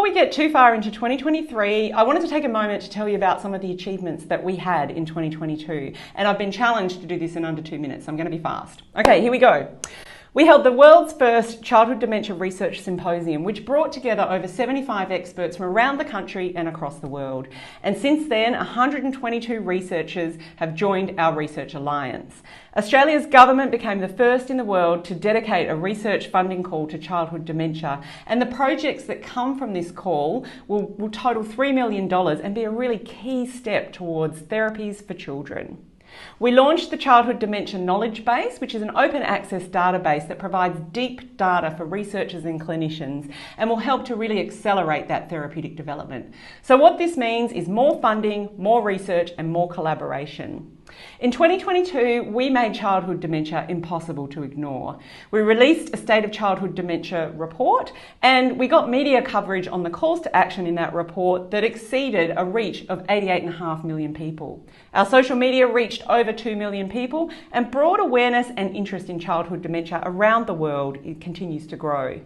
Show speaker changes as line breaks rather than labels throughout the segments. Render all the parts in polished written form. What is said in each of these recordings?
we get too far into 2023, I wanted to take a moment to tell you about some of the achievements that we had in 2022. And I've been challenged to do this in under 2 minutes, so I'm going to be fast. Okay, here we go. We held the world's first childhood dementia research symposium, which brought together over 75 experts from around the country and across the world. And since then, 122 researchers have joined our research alliance. Australia's government became the first in the world to dedicate a research funding call to childhood dementia. And the projects that come from this call will total $3 million and be a really key step towards therapies for children. We launched the Childhood Dementia Knowledge Base, which is an open access database that provides deep data for researchers and clinicians and will help to really accelerate that therapeutic development. So what this means is more funding, more research and more collaboration. In 2022, we made childhood dementia impossible to ignore. We released a State of Childhood Dementia report and we got media coverage on the calls to action in that report that exceeded a reach of 88.5 million people. Our social media reached over 2 million people and broad awareness and interest in childhood dementia around the world continues to grow.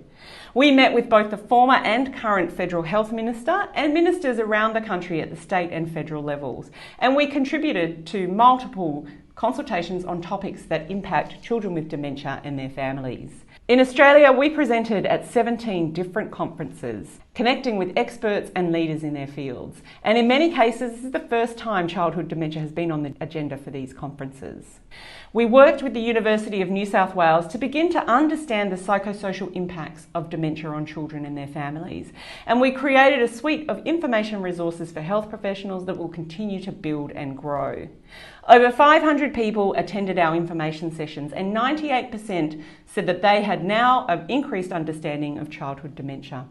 We met with both the former and current Federal Health Minister and ministers around the country at the state and federal levels, and we contributed to multiple consultations on topics that impact children with dementia and their families. In Australia, we presented at 17 different conferences, connecting with experts and leaders in their fields. And in many cases, this is the first time childhood dementia has been on the agenda for these conferences. We worked with the University of New South Wales to begin to understand the psychosocial impacts of dementia on children and their families. And we created a suite of information resources for health professionals that will continue to build and grow. Over 500 people attended our information sessions and 98% said that they had now an increased understanding of childhood dementia.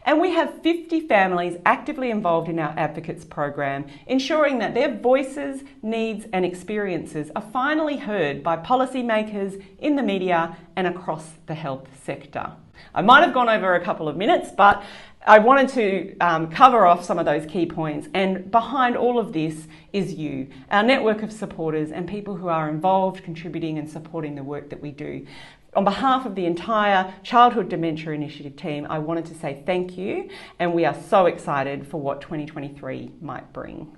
And we have 50 families actively involved in our Advocates program, ensuring that their voices, needs and experiences are finally heard by policymakers, in the media and across the health sector. I might have gone over a couple of minutes, but I wanted to cover off some of those key points, and behind all of this is you, our network of supporters and people who are involved, contributing and supporting the work that we do. On behalf of the entire Childhood Dementia Initiative team, I wanted to say thank you, and we are so excited for what 2023 might bring.